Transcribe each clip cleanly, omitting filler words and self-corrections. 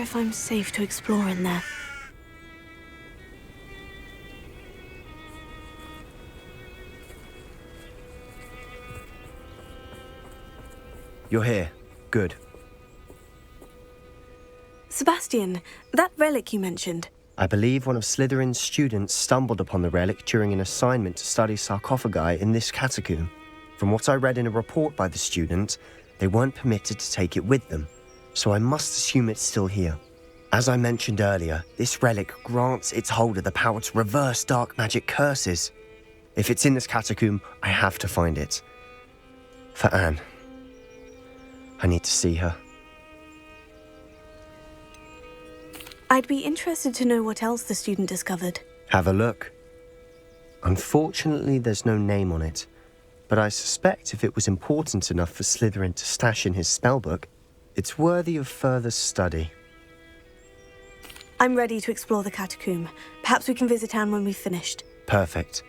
if I'm safe to explore in there. You're here. Good. Sebastian, that relic you mentioned. I believe one of Slytherin's students stumbled upon the relic during an assignment to study sarcophagi in this catacomb. From what I read in a report by the student, they weren't permitted to take it with them, so I must assume it's still here. As I mentioned earlier, this relic grants its holder the power to reverse dark magic curses. If it's in this catacomb, I have to find it. For Anne. I need to see her. I'd be interested to know what else the student discovered. Have a look. Unfortunately, there's no name on it, but I suspect if it was important enough for Slytherin to stash in his spellbook, it's worthy of further study. I'm ready to explore the catacomb. Perhaps we can visit Anne when we've finished. Perfect.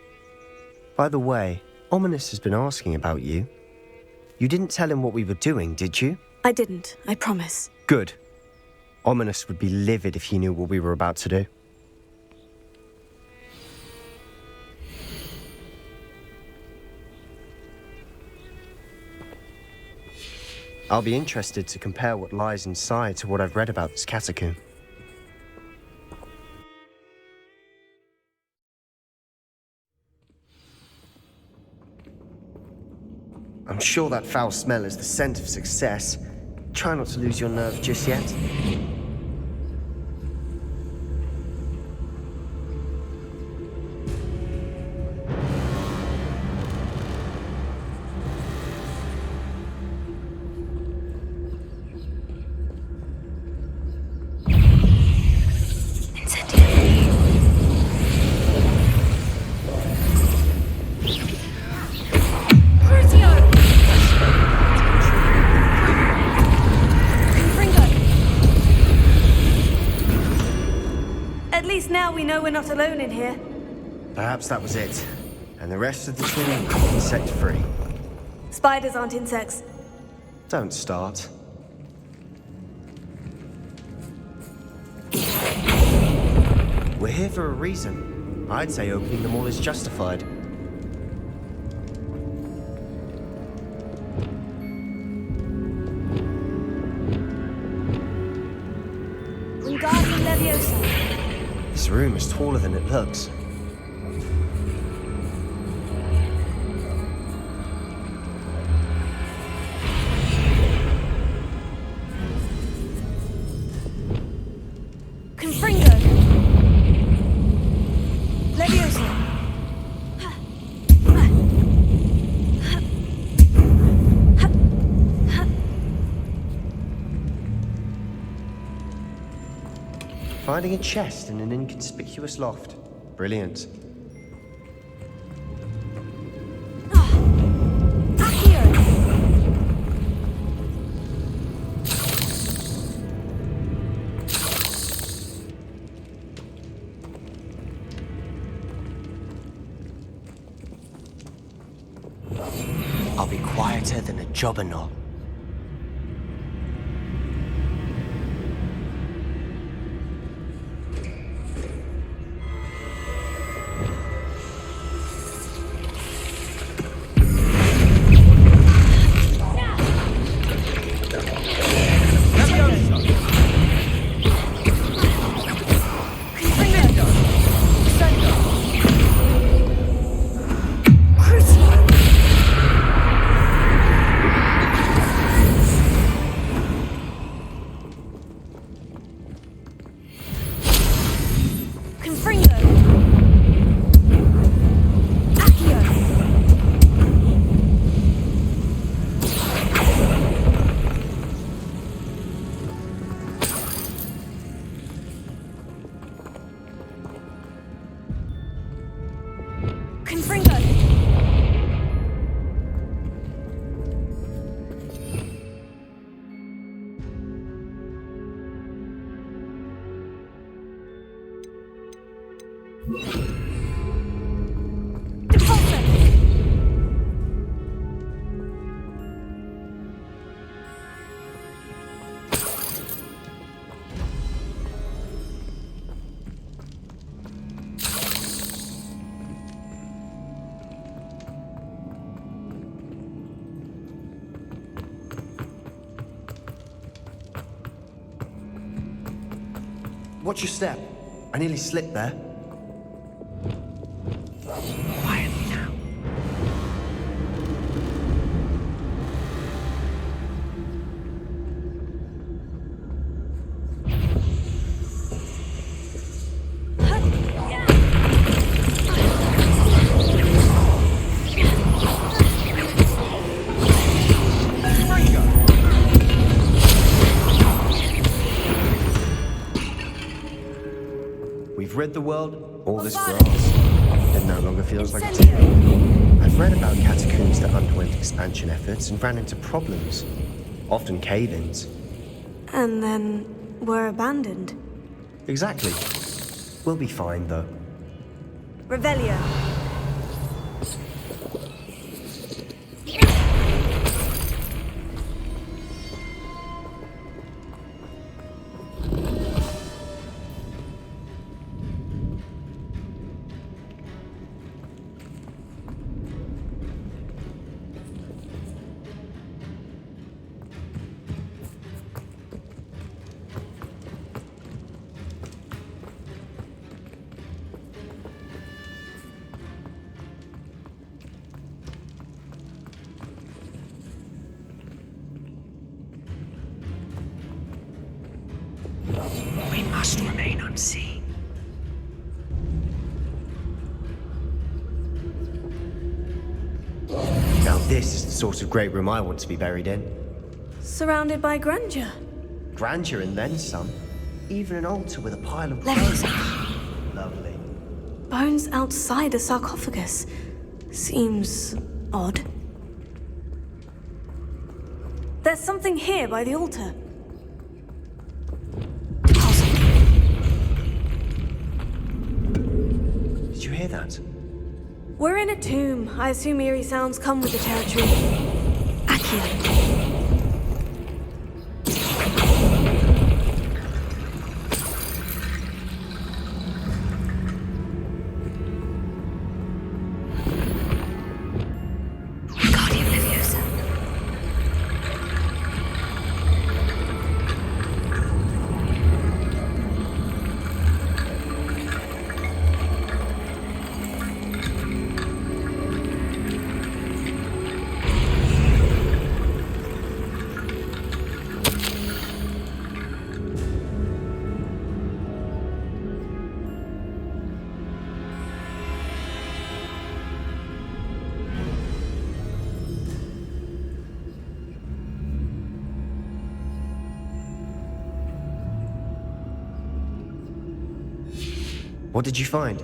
By the way, Ominous has been asking about you. You didn't tell him what we were doing, did you? I didn't, I promise. Good. Ominous would be livid if he knew what we were about to do. I'll be interested to compare what lies inside to what I've read about this catacomb. I'm sure that foul smell is the scent of success. Try not to lose your nerve just yet. Now we know we're not alone in here. Perhaps that was it. And the rest of the team insect-free. Spiders aren't insects. Don't start. We're here for a reason. I'd say opening them all is justified. Wingardium Leviosa. This room is taller than it looks. Confringo. Leviosa. Finding a chest in an inconspicuous loft. Brilliant. I'll be quieter than a jobberknoll. Watch your step. I nearly slipped there. Quietly now. We've rid the world, all this grass. It no longer feels like a tomb. I've read about catacombs that underwent expansion efforts and ran into problems, often cave-ins. And then were abandoned. Exactly. We'll be fine, though. Revelio. We must remain unseen. Now this is the sort of great room I want to be buried in. Surrounded by grandeur. Grandeur and then some. Even an altar with a pile of Levels. bones. Lovely. Bones outside a sarcophagus. Seems odd. There's something here by the altar. Did you hear that? We're in a tomb. I assume eerie sounds come with the territory. Accio. What did you find?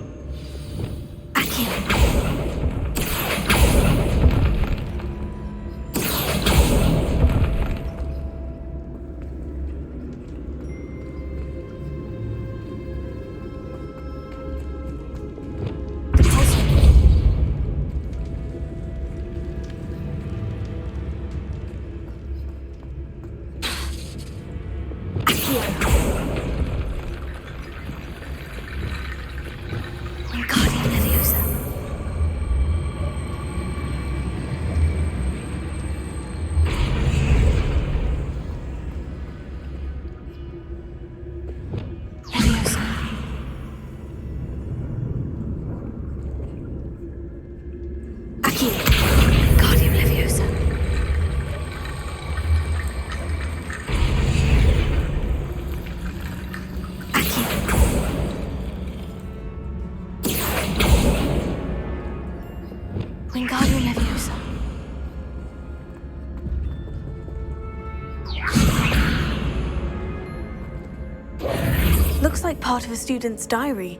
Looks like part of a student's diary.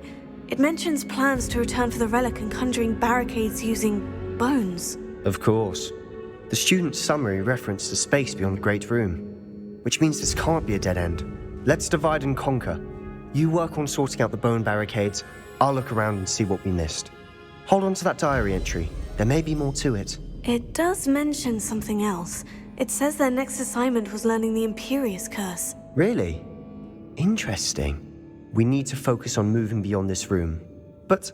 It mentions plans to return for the relic and conjuring barricades using bones. Of course. The student's summary referenced the space beyond the Great Room, which means this can't be a dead end. Let's divide and conquer. You work on sorting out the bone barricades, I'll look around and see what we missed. Hold on to that diary entry. There may be more to it. It does mention something else. It says their next assignment was learning the Imperious Curse. Really? Interesting. We need to focus on moving beyond this room. But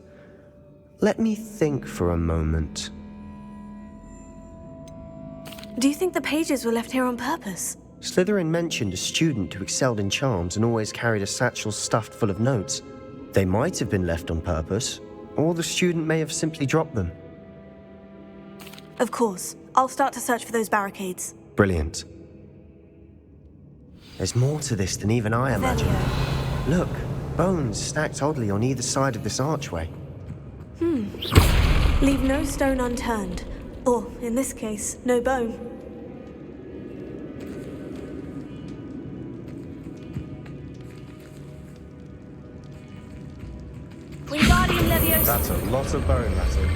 let me think for a moment. Do you think the pages were left here on purpose? Slytherin mentioned a student who excelled in charms and always carried a satchel stuffed full of notes. They might have been left on purpose, or the student may have simply dropped them. Of course. I'll start to search for those barricades. Brilliant. There's more to this than even I imagined. Look, bones stacked oddly on either side of this archway. Leave no stone unturned. Or, in this case, no bone. Wingardium Leviosa. That's a lot of bone, Matty.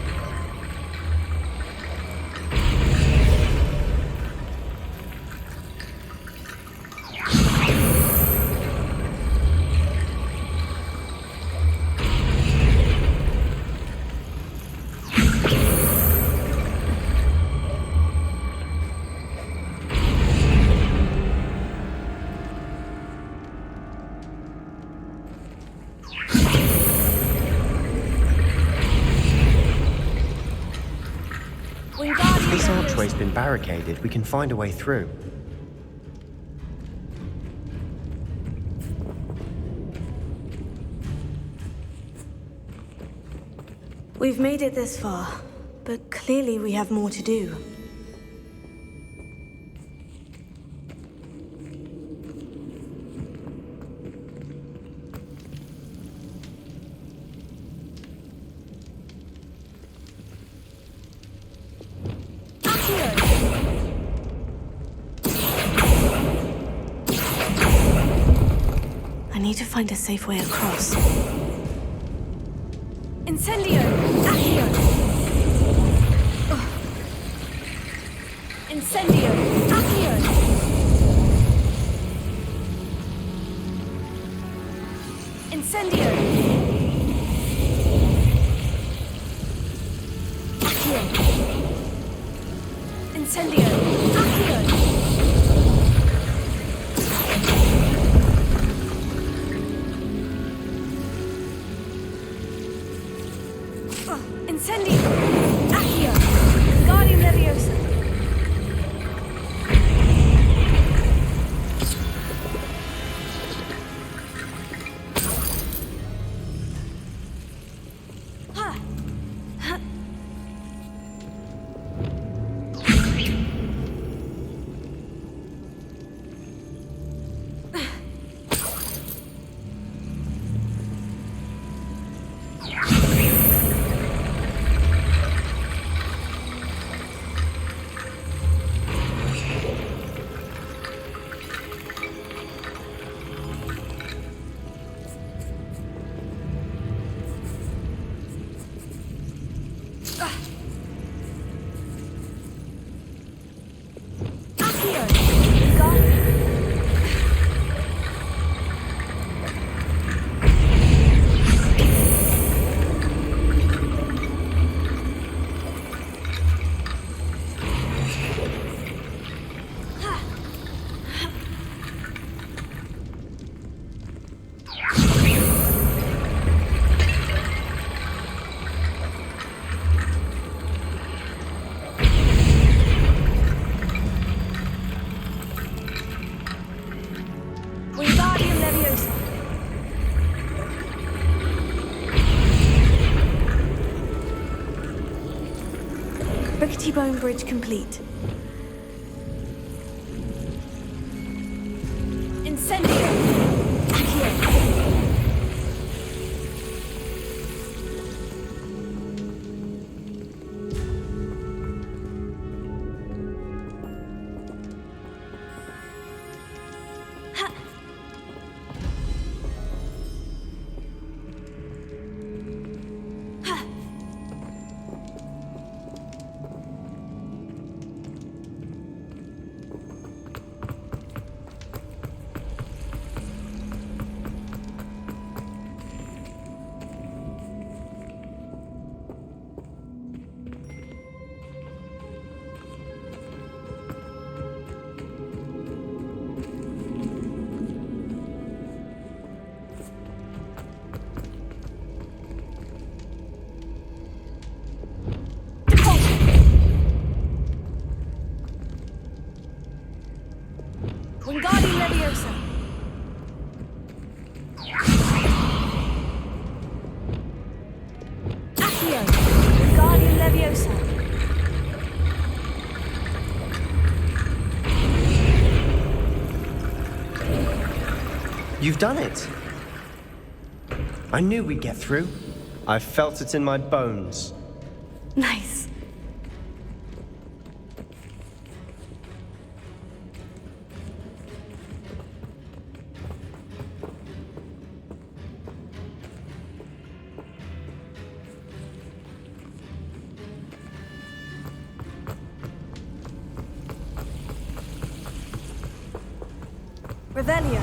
If this archway's been barricaded, we can find a way through. We've made it this far, but clearly we have more to do. I need to find a safe way across. Incendio! Accio! Incendio! Accio! Incendio! Accio! Incendio! Accio! Incendio! Accio! Wingardium Leviosa! Rickety Bone Bridge complete. Incendio! Accio! Leviosa. You've done it! I knew we'd get through. I felt it in my bones. Nice. Revelio.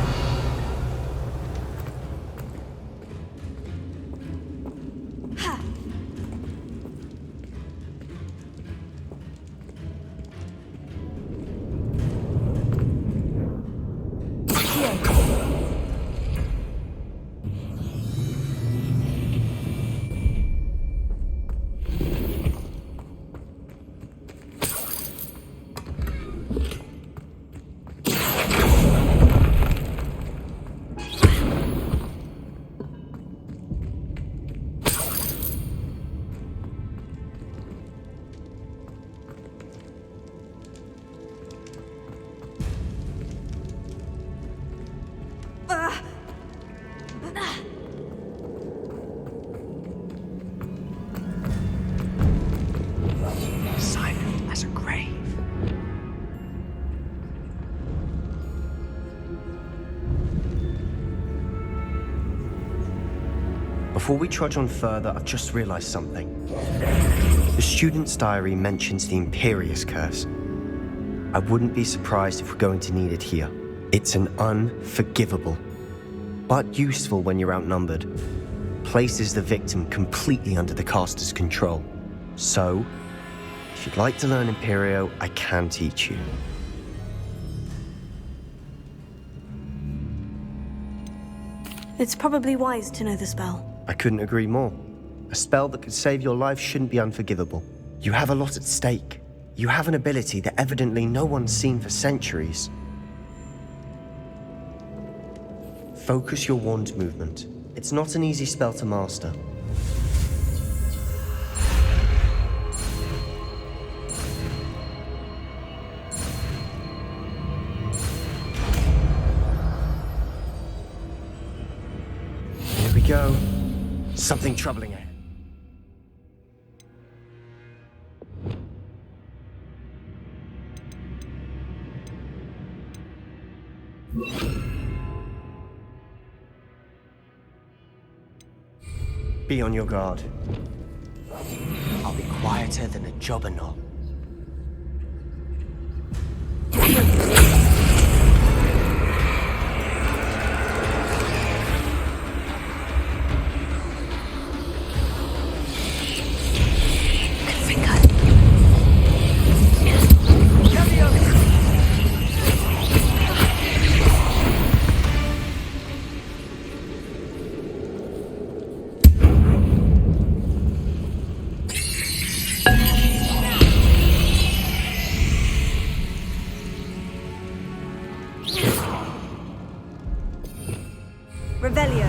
Ha. Silent as a grave. Before we trudge on further, I've just realized something. The student's diary mentions the Imperious Curse. I wouldn't be surprised if we're going to need it here. It's an unforgivable, but useful when you're outnumbered. Places the victim completely under the caster's control. So, if you'd like to learn Imperio, I can teach you. It's probably wise to know the spell. I couldn't agree more. A spell that could save your life shouldn't be unforgivable. You have a lot at stake. You have an ability that evidently no one's seen for centuries. Focus your wand movement. It's not an easy spell to master. Here we go. Something troubling ahead. Be on your guard. I'll be quieter than a jobberknoll. Revelio.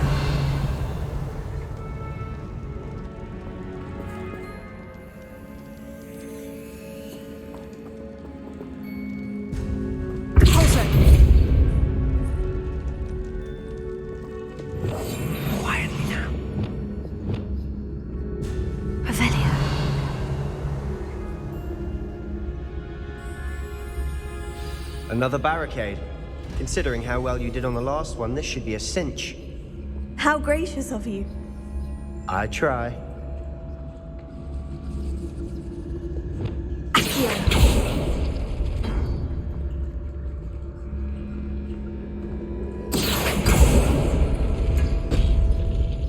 Pulsar. Quietly now. Revelio. Another barricade. Considering how well you did on the last one, this should be a cinch. How gracious of you. I try. Accio.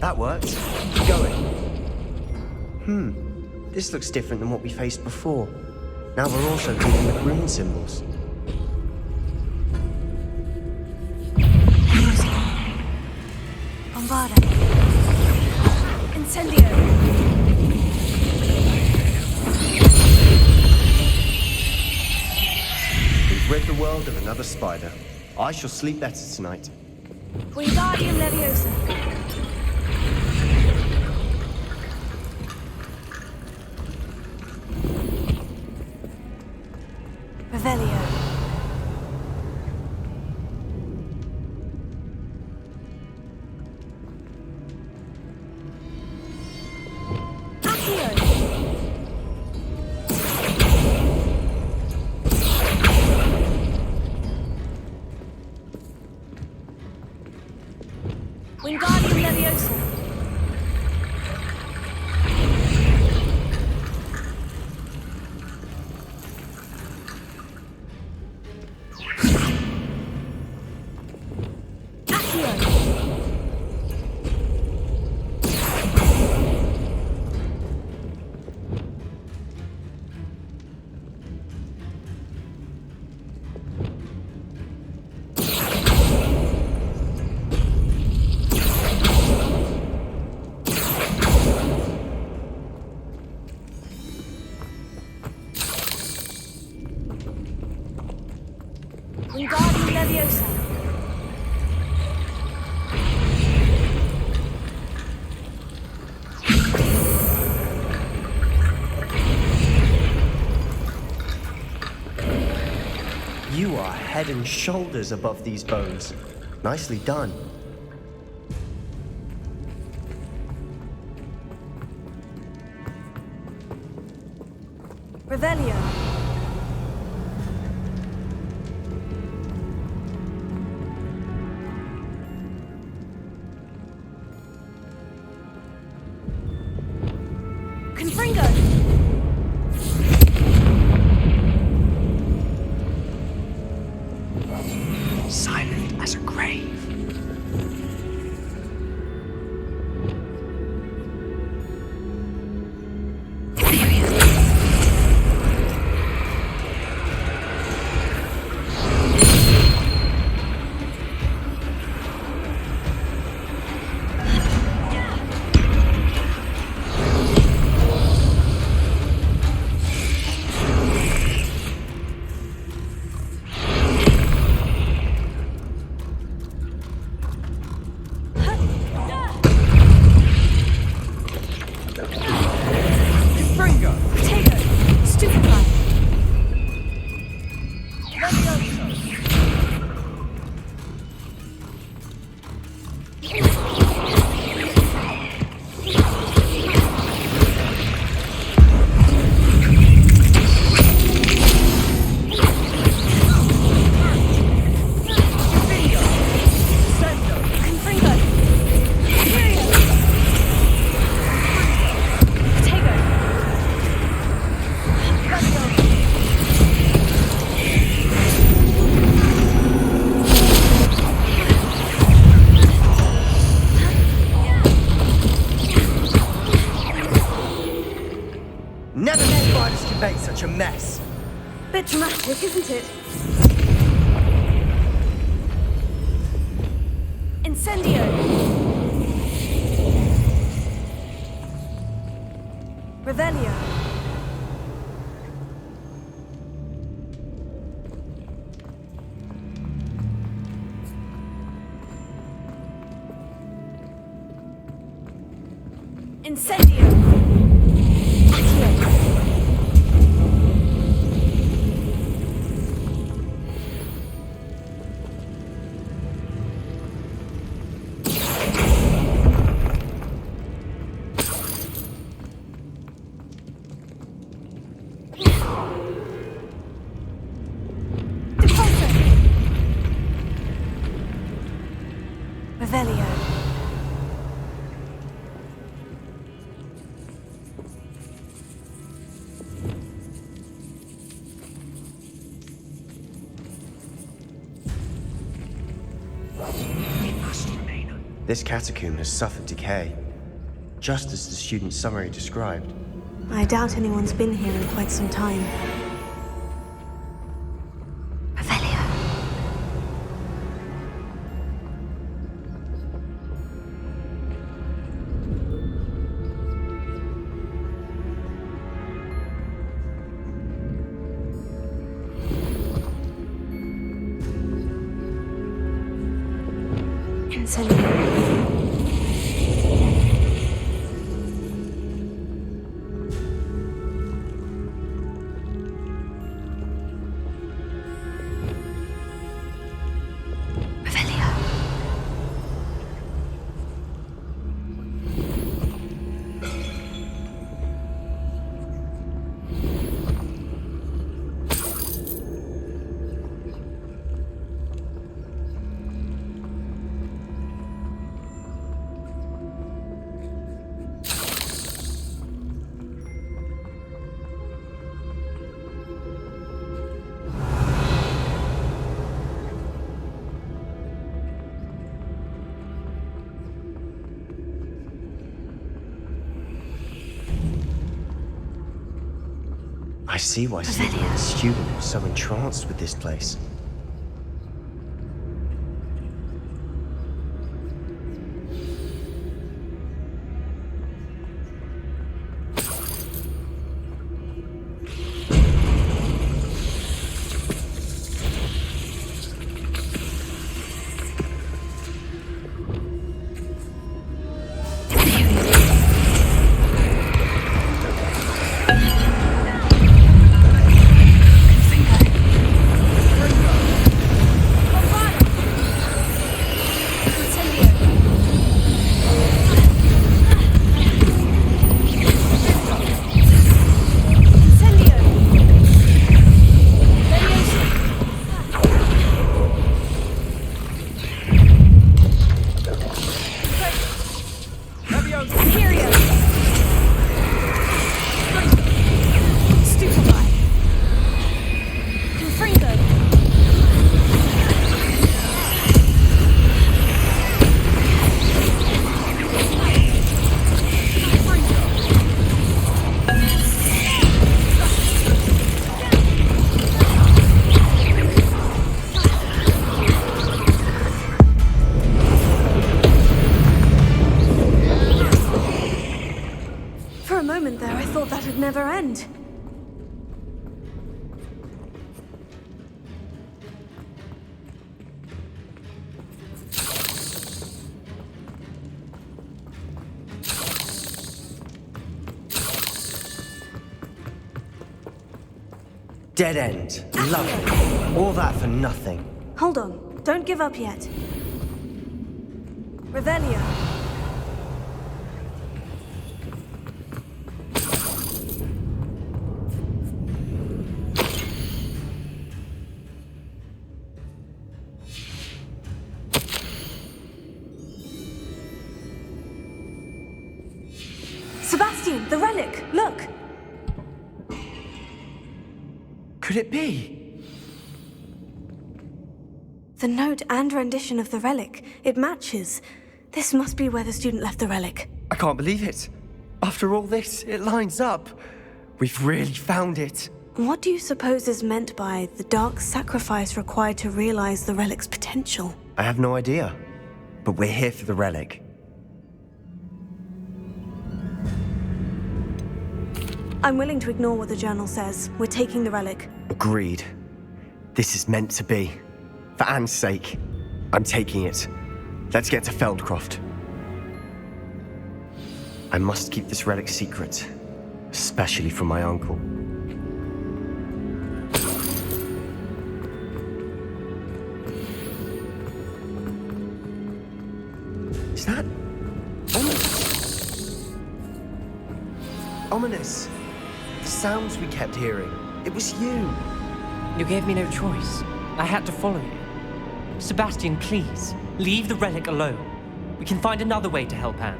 That worked. Keep going. This looks different than what we faced before. Now we're also dealing with rune symbols. Bombarda. Incendio. We've rid the world of another spider. I shall sleep better tonight. Wingardium Leviosa. Revelio. Wingardium Leviosa. Wingardium Leviosa. You are head and shoulders above these bones. Nicely done. Revelio. Confringo. Silent as a grave. Never knew spiders could make such a mess. Bit dramatic, isn't it? Incendio. Revelio. Incendio. Revelio. This catacomb has suffered decay, just as the student's summary described. I doubt anyone's been here in quite some time. Revelio. Incendio. see why Slytherin student was so entranced with this place. Never end. Dead end. Lovely. All that for nothing. Hold on. Don't give up yet. Revelio. Sebastian, the relic! Look! Could it be? The note and rendition of the relic. It matches. This must be where the student left the relic. I can't believe it. After all this, it lines up. We've really found it. What do you suppose is meant by the dark sacrifice required to realize the relic's potential? I have no idea. But we're here for the relic. I'm willing to ignore what the journal says. We're taking the relic. Agreed. This is meant to be. For Anne's sake, I'm taking it. Let's get to Feldcroft. I must keep this relic secret, especially from my uncle. Is that ominous? Ominous. The sounds we kept hearing. It was you. You gave me no choice. I had to follow you. Sebastian, please, leave the relic alone. We can find another way to help Anne.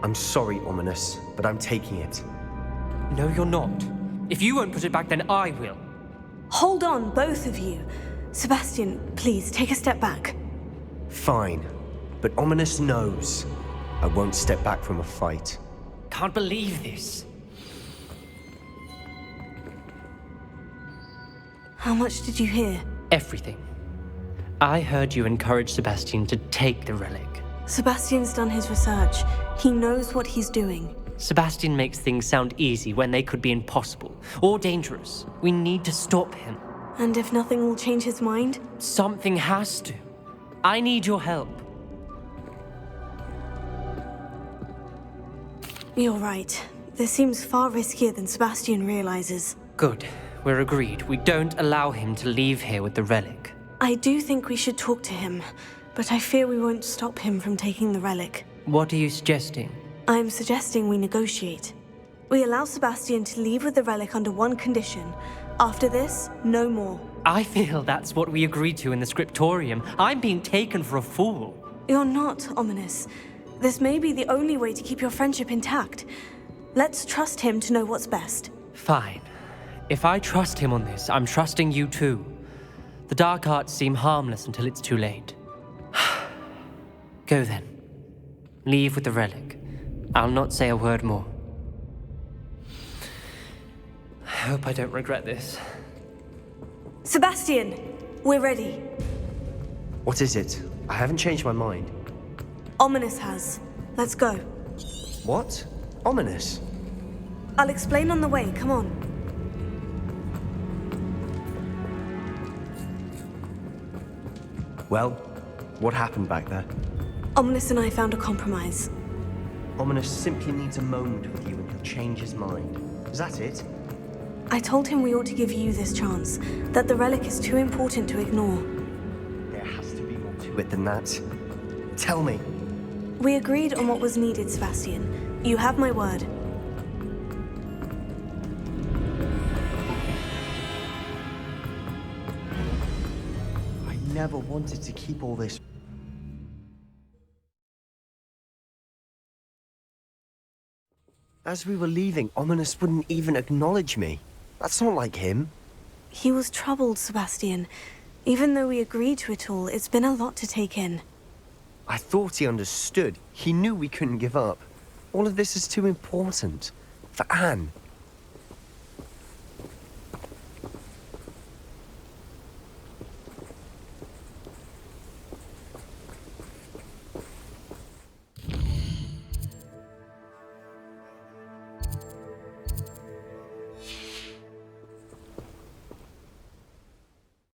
I'm sorry, Ominous, but I'm taking it. No, you're not. If you won't put it back, then I will. Hold on, both of you. Sebastian, please, take a step back. Fine, but Ominous knows I won't step back from a fight. Can't believe this. How much did you hear? Everything. I heard you encourage Sebastian to take the relic. Sebastian's done his research. He knows what he's doing. Sebastian makes things sound easy when they could be impossible or dangerous. We need to stop him. And if nothing will change his mind? Something has to. I need your help. You're right. This seems far riskier than Sebastian realizes. Good. We're agreed. We don't allow him to leave here with the relic. I do think we should talk to him, but I fear we won't stop him from taking the relic. What are you suggesting? I'm suggesting we negotiate. We allow Sebastian to leave with the relic under one condition. After this, no more. I feel that's what we agreed to in the scriptorium. I'm being taken for a fool. You're not, Ominous. This may be the only way to keep your friendship intact. Let's trust him to know what's best. Fine. If I trust him on this, I'm trusting you too. The dark arts seem harmless until it's too late. Go then. Leave with the relic. I'll not say a word more. hope I don't regret this. Sebastian, we're ready. What is it? I haven't changed my mind. Ominous has. Let's go. What? Ominous? I'll explain on the way, come on. Well, what happened back there? Ominous and I found a compromise. Ominous simply needs a moment with you and he'll change his mind. Is that it? I told him we ought to give you this chance, that the relic is too important to ignore. There has to be more to it than that. Tell me. We agreed on what was needed, Sebastian. You have my word. I never wanted to keep all this. As we were leaving, Ominous wouldn't even acknowledge me. That's not like him. He was troubled, Sebastian. Even though we agreed to it all, it's been a lot to take in. I thought he understood. He knew we couldn't give up. All of this is too important. For Anne.